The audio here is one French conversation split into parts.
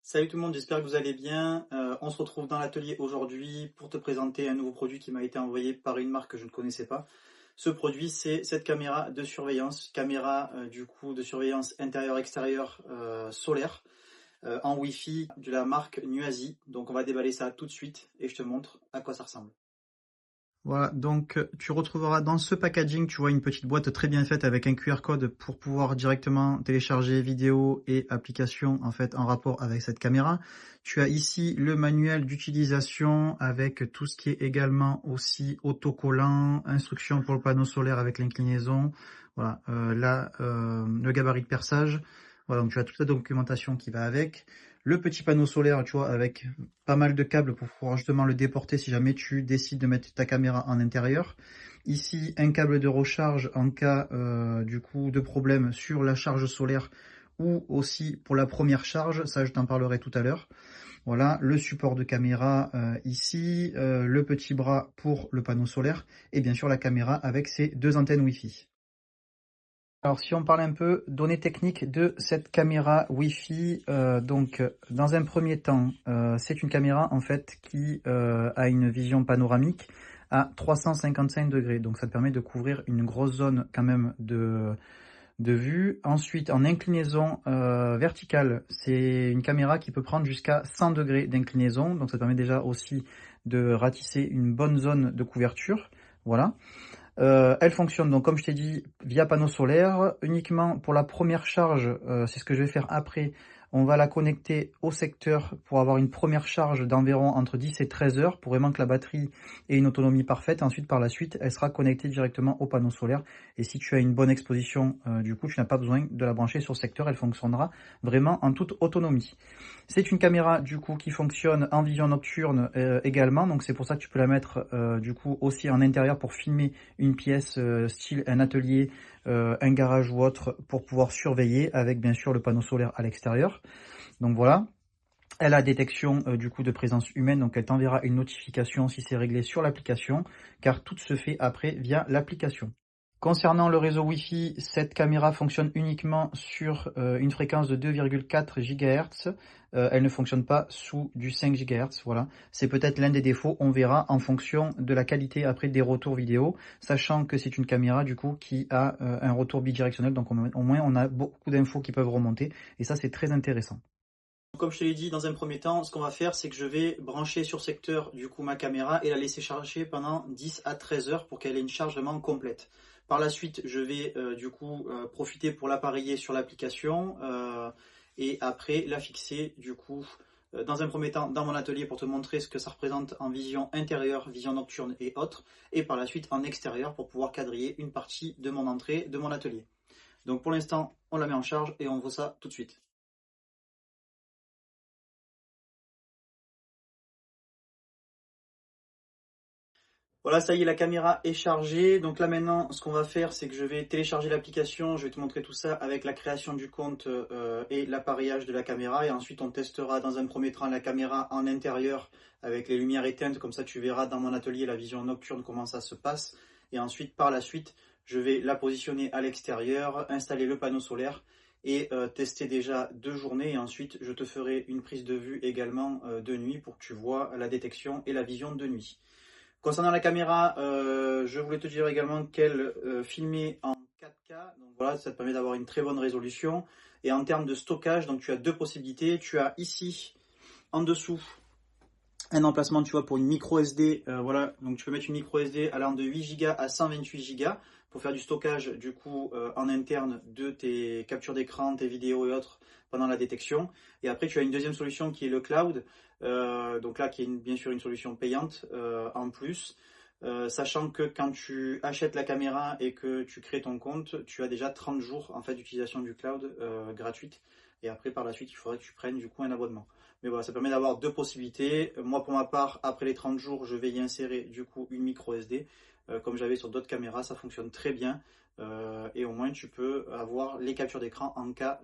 Salut tout le monde, j'espère que vous allez bien. On se retrouve dans l'atelier aujourd'hui pour te présenter un nouveau produit qui m'a été envoyé par une marque que je ne connaissais pas. Ce produit, c'est cette caméra de surveillance, caméra du coup de surveillance intérieur-extérieur solaire en Wi-Fi de la marque Nuasi. Donc on va déballer ça tout de suite et je te montre à quoi ça ressemble. Voilà, donc tu retrouveras dans ce packaging, tu vois, une petite boîte très bien faite avec un QR code pour pouvoir directement télécharger vidéos et applications en fait en rapport avec cette caméra. Tu as ici le manuel d'utilisation avec tout ce qui est également aussi autocollant, instructions pour le panneau solaire avec l'inclinaison, voilà, le gabarit de perçage. Voilà, donc tu as toute la documentation qui va avec. Le petit panneau solaire, tu vois, avec pas mal de câbles pour pouvoir justement le déporter si jamais tu décides de mettre ta caméra en intérieur. Ici, un câble de recharge en cas du coup de problème sur la charge solaire ou aussi pour la première charge, ça je t'en parlerai tout à l'heure. Voilà, le support de caméra ici, le petit bras pour le panneau solaire et bien sûr la caméra avec ses deux antennes Wi-Fi. Alors si on parle un peu données techniques de cette caméra Wi-Fi, dans un premier temps, c'est une caméra en fait qui a une vision panoramique à 355 degrés, donc ça te permet de couvrir une grosse zone quand même de vue. Ensuite, en inclinaison verticale, c'est une caméra qui peut prendre jusqu'à 100 degrés d'inclinaison, donc ça te permet déjà aussi de ratisser une bonne zone de couverture. Voilà. Elle fonctionne donc comme je t'ai dit via panneau solaire uniquement pour la première charge, c'est ce que je vais faire après. On va la connecter au secteur pour avoir une première charge d'environ entre 10 et 13 heures pour vraiment que la batterie ait une autonomie parfaite. Ensuite, par la suite, elle sera connectée directement au panneau solaire. Et si tu as une bonne exposition, du coup, tu n'as pas besoin de la brancher sur le secteur. Elle fonctionnera vraiment en toute autonomie. C'est une caméra du coup qui fonctionne en vision nocturne également. Donc c'est pour ça que tu peux la mettre du coup aussi en intérieur pour filmer une pièce style un atelier, un garage ou autre pour pouvoir surveiller avec bien sûr le panneau solaire à l'extérieur. Donc voilà. Elle a détection du coup de présence humaine, donc elle t'enverra une notification si c'est réglé sur l'application, car tout se fait après via l'application. Concernant le réseau Wi-Fi, cette caméra fonctionne uniquement sur une fréquence de 2,4 GHz. Elle ne fonctionne pas sous du 5 GHz. Voilà, c'est peut-être l'un des défauts. On verra en fonction de la qualité après des retours vidéo, sachant que c'est une caméra du coup qui a un retour bidirectionnel. Donc au moins on a beaucoup d'infos qui peuvent remonter et ça c'est très intéressant. Comme je te l'ai dit, dans un premier temps, ce qu'on va faire, c'est que je vais brancher sur secteur du coup ma caméra et la laisser charger pendant 10 à 13 heures pour qu'elle ait une charge vraiment complète. Par la suite, je vais profiter pour l'appareiller sur l'application et après la fixer du coup dans un premier temps dans mon atelier pour te montrer ce que ça représente en vision intérieure, vision nocturne et autres, et par la suite en extérieur pour pouvoir quadriller une partie de mon entrée de mon atelier. Donc pour l'instant, on la met en charge et on voit ça tout de suite. Voilà, ça y est, la caméra est chargée. Donc là maintenant, ce qu'on va faire, c'est que je vais télécharger l'application. Je vais te montrer tout ça avec la création du compte et l'appareillage de la caméra. Et ensuite, on testera dans un premier temps la caméra en intérieur avec les lumières éteintes. Comme ça, tu verras dans mon atelier la vision nocturne, comment ça se passe. Et ensuite, par la suite, je vais la positionner à l'extérieur, installer le panneau solaire et tester déjà 2 journées. Et ensuite, je te ferai une prise de vue également de nuit pour que tu vois la détection et la vision de nuit. Concernant la caméra, je voulais te dire également qu'elle filmait en 4K, donc voilà, ça te permet d'avoir une très bonne résolution. Et en termes de stockage, donc tu as deux possibilités. Tu as ici, en dessous, un emplacement, tu vois, pour une micro SD. Voilà, donc tu peux mettre une micro SD allant de 8 Go à 128 Go pour faire du stockage du coup en interne de tes captures d'écran, tes vidéos et autres pendant la détection. Et après, tu as une deuxième solution qui est le cloud. Donc là, qui est bien sûr une solution payante en plus. Sachant que quand tu achètes la caméra et que tu crées ton compte, tu as déjà 30 jours en fait d'utilisation du cloud gratuite. Et après, par la suite, il faudrait que tu prennes du coup un abonnement. Mais voilà, ça permet d'avoir deux possibilités. Moi, pour ma part, après les 30 jours, je vais y insérer du coup une micro SD. Comme j'avais sur d'autres caméras, ça fonctionne très bien. Et au moins, tu peux avoir les captures d'écran en cas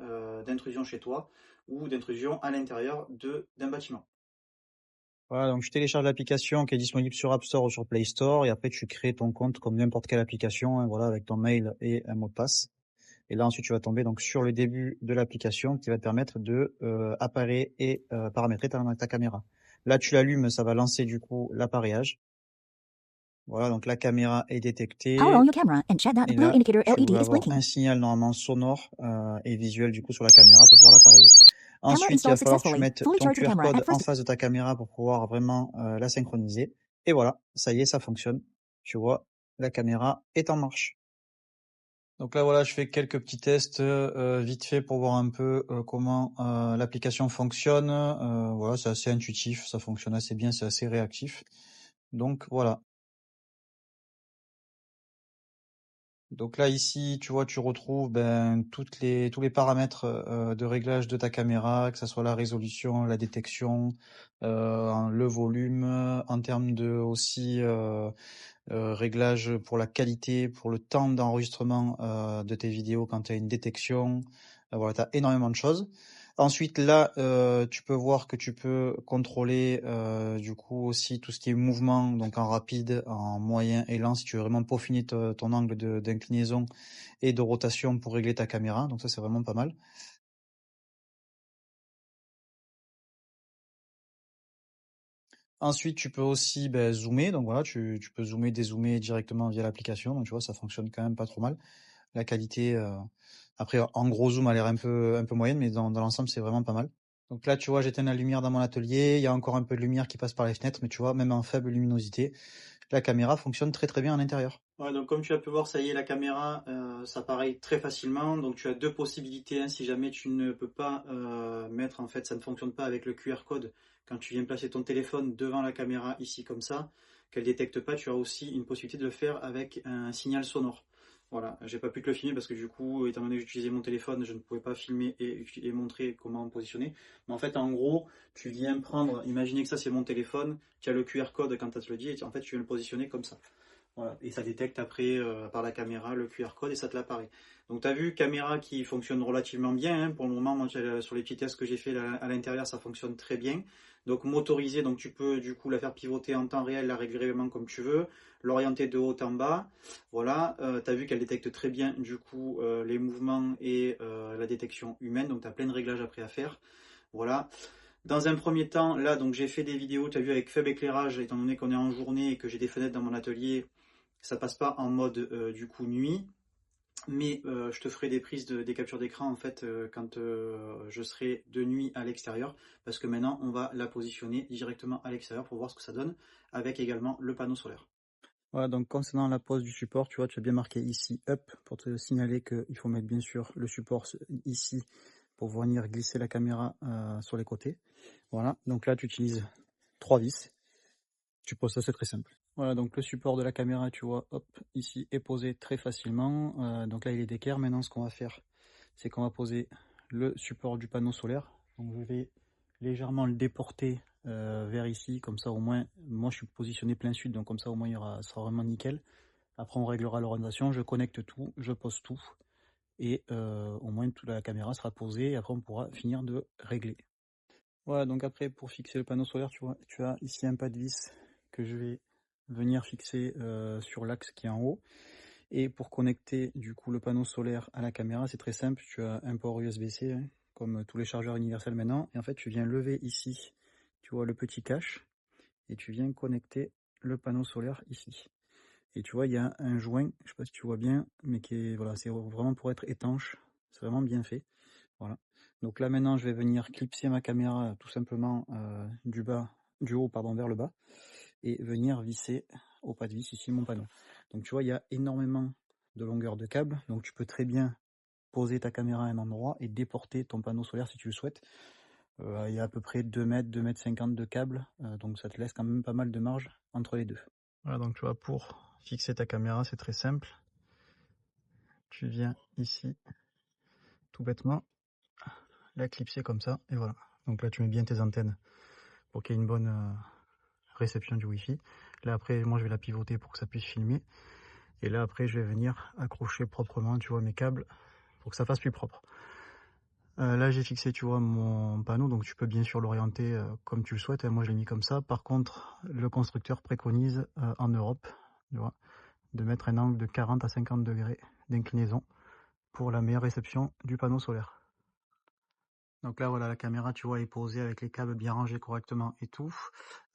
d'intrusion chez toi ou d'intrusion à l'intérieur d'un bâtiment. Voilà, donc je télécharge l'application qui est disponible sur App Store ou sur Play Store et après tu crées ton compte comme n'importe quelle application, hein, voilà, avec ton mail et un mot de passe. Et là, ensuite, tu vas tomber donc sur le début de l'application qui va te permettre de apparaître et paramétrer ta caméra. Là, tu l'allumes, ça va lancer du coup l'appareillage. Voilà, donc la caméra est détectée. Et là, tu vas avoir un signal normalement sonore et visuel du coup sur la caméra pour pouvoir l'appareiller. Ensuite, il va falloir que tu mettes ton QR code en face de ta caméra pour pouvoir vraiment la synchroniser. Et voilà, ça y est, ça fonctionne. Tu vois, la caméra est en marche. Donc là, voilà, je fais quelques petits tests vite fait pour voir un peu comment l'application fonctionne. Voilà, c'est assez intuitif, ça fonctionne assez bien, c'est assez réactif. Donc voilà. Donc là, ici, tu vois, tu retrouves tous les paramètres de réglage de ta caméra, que ce soit la résolution, la détection, le volume, en termes de aussi réglage pour la qualité, pour le temps d'enregistrement de tes vidéos quand tu as une détection. Voilà, tu as énormément de choses. Ensuite, là, tu peux voir que tu peux contrôler du coup aussi tout ce qui est mouvement, donc en rapide, en moyen et lent, si tu veux vraiment peaufiner ton angle d'inclinaison et de rotation pour régler ta caméra. Donc ça, c'est vraiment pas mal. Ensuite, tu peux aussi zoomer. Donc voilà, tu peux zoomer, dézoomer directement via l'application. Donc tu vois, ça fonctionne quand même pas trop mal. La qualité, après en gros zoom a l'air un peu moyenne, mais dans l'ensemble, c'est vraiment pas mal. Donc là, tu vois, j'éteins la lumière dans mon atelier. Il y a encore un peu de lumière qui passe par les fenêtres, mais tu vois, même en faible luminosité, la caméra fonctionne très très bien à l'intérieur. Ouais, donc comme tu as pu voir, ça y est, la caméra s'appareille très facilement. Donc tu as deux possibilités, hein, si jamais tu ne peux pas mettre, en fait, ça ne fonctionne pas avec le QR code. Quand tu viens placer ton téléphone devant la caméra ici comme ça, qu'elle détecte pas, tu as aussi une possibilité de le faire avec un signal sonore. Voilà, j'ai pas pu te le filmer parce que du coup, étant donné que j'utilisais mon téléphone, je ne pouvais pas filmer et montrer comment positionner. Mais en fait, en gros, tu viens prendre, imaginez que ça c'est mon téléphone, tu as le QR code quand tu te le dit, et en fait tu viens le positionner comme ça. Voilà. Et ça détecte après par la caméra le QR code et ça te l'apparaît. Donc tu as vu, caméra qui fonctionne relativement bien. Hein. Pour le moment, moi, sur les petits tests que j'ai fait à l'intérieur, ça fonctionne très bien. Donc motorisé, donc tu peux du coup la faire pivoter en temps réel, la régler vraiment comme tu veux, l'orienter de haut en bas. Voilà, tu as vu qu'elle détecte très bien du coup les mouvements et la détection humaine. Donc tu as plein de réglages après à faire. Voilà. Dans un premier temps, là, donc j'ai fait des vidéos, tu as vu, avec faible éclairage, étant donné qu'on est en journée et que j'ai des fenêtres dans mon atelier, ça passe pas en mode du coup nuit, mais je te ferai des prises des captures d'écran en fait quand je serai de nuit à l'extérieur, parce que maintenant on va la positionner directement à l'extérieur pour voir ce que ça donne, avec également le panneau solaire. Voilà, donc concernant la pose du support, tu vois, tu as bien marqué ici up pour te signaler qu'il faut mettre bien sûr le support ici pour venir glisser la caméra sur les côtés. Voilà, donc là tu utilises 3 vis. Tu poses ça, c'est très simple. Voilà, donc le support de la caméra, tu vois, hop, ici est posé très facilement. Donc là il est d'équerre. Maintenant, ce qu'on va faire, c'est qu'on va poser le support du panneau solaire. Donc je vais légèrement le déporter vers ici, comme ça au moins, moi je suis positionné plein sud, donc comme ça au moins ça sera vraiment nickel. Après on réglera l'orientation, je connecte tout, je pose tout, et au moins toute la caméra sera posée, et après on pourra finir de régler. Voilà, donc après pour fixer le panneau solaire, tu vois, tu as ici un pas de vis que je vais venir fixer sur l'axe qui est en haut. Et pour connecter du coup le panneau solaire à la caméra, c'est très simple, tu as un port USB-C, hein, comme tous les chargeurs universels maintenant, et en fait tu viens lever ici, tu vois le petit cache, et tu viens connecter le panneau solaire ici. Et tu vois, il y a un joint, je sais pas si tu vois bien, mais qui est, voilà, c'est vraiment pour être étanche, c'est vraiment bien fait. Voilà. Donc là maintenant je vais venir clipser ma caméra tout simplement du haut pardon, vers le bas, et venir visser au pas de vis ici mon panneau. Donc tu vois, il y a énormément de longueur de câble, donc tu peux très bien poser ta caméra à un endroit et déporter ton panneau solaire si tu le souhaites. Il y a à peu près 2 mètres, 2 mètres 50 de câble, donc ça te laisse quand même pas mal de marge entre les deux. Voilà, donc tu vois, pour fixer ta caméra, c'est très simple. Tu viens ici, tout bêtement, la clipser comme ça, et voilà. Donc là tu mets bien tes antennes pour qu'il y ait une bonne réception du Wi-Fi. Là après, moi je vais la pivoter pour que ça puisse filmer. Et là après, je vais venir accrocher proprement, tu vois, mes câbles pour que ça fasse plus propre. Là j'ai fixé, tu vois, mon panneau, donc tu peux bien sûr l'orienter comme tu le souhaites. Moi je l'ai mis comme ça. Par contre, le constructeur préconise en Europe, tu vois, de mettre un angle de 40 à 50 degrés d'inclinaison pour la meilleure réception du panneau solaire. Donc là, voilà, la caméra, tu vois, est posée avec les câbles bien rangés correctement et tout.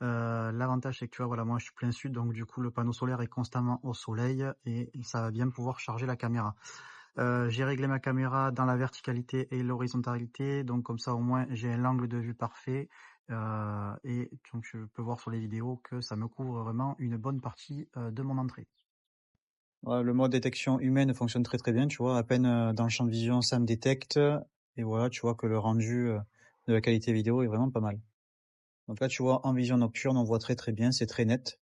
L'avantage, c'est que tu vois, voilà, moi, je suis plein sud, donc du coup, le panneau solaire est constamment au soleil et ça va bien pouvoir charger la caméra. J'ai réglé ma caméra dans la verticalité et l'horizontalité, donc comme ça, au moins, j'ai un angle de vue parfait. Et donc, je peux voir sur les vidéos que ça me couvre vraiment une bonne partie de mon entrée. Voilà, le mode détection humaine fonctionne très très bien, tu vois, à peine dans le champ de vision, ça me détecte, et voilà, tu vois que le rendu de la qualité vidéo est vraiment pas mal. Donc là, tu vois, en vision nocturne, on voit très très bien, c'est très net,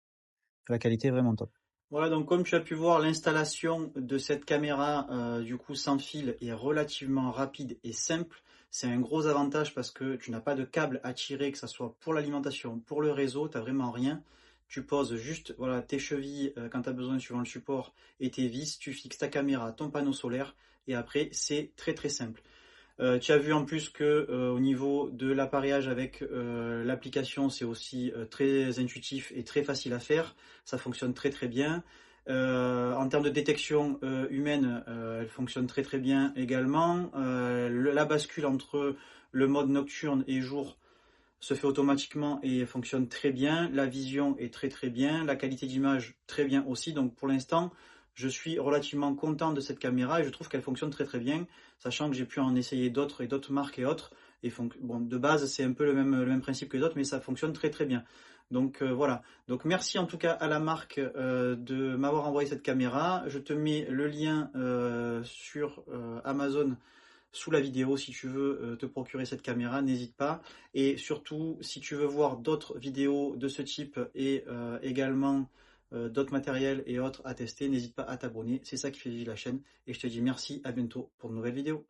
la qualité est vraiment top. Voilà, donc comme tu as pu voir, l'installation de cette caméra du coup sans fil est relativement rapide et simple. C'est un gros avantage parce que tu n'as pas de câble à tirer, que ce soit pour l'alimentation, pour le réseau, tu n'as vraiment rien. Tu poses juste voilà, tes chevilles quand tu as besoin suivant le support et tes vis, tu fixes ta caméra, ton panneau solaire et après c'est très très simple. Tu as vu en plus que au niveau de l'appareillage avec l'application, c'est aussi très intuitif et très facile à faire. Ça fonctionne très très bien. En termes de détection humaine, elle fonctionne très très bien également. La bascule entre le mode nocturne et jour se fait automatiquement et fonctionne très bien. La vision est très très bien. La qualité d'image très bien aussi. Donc pour l'instant, je suis relativement content de cette caméra et je trouve qu'elle fonctionne très très bien, sachant que j'ai pu en essayer d'autres et d'autres marques et autres. Et bon, de base, c'est un peu le même principe que les autres, mais ça fonctionne très très bien. Donc voilà. Donc merci en tout cas à la marque de m'avoir envoyé cette caméra. Je te mets le lien sur Amazon sous la vidéo si tu veux te procurer cette caméra, n'hésite pas. Et surtout, si tu veux voir d'autres vidéos de ce type et également d'autres matériels et autres à tester, n'hésite pas à t'abonner. C'est ça qui fait vivre la chaîne. Et je te dis merci, à bientôt pour de nouvelles vidéos.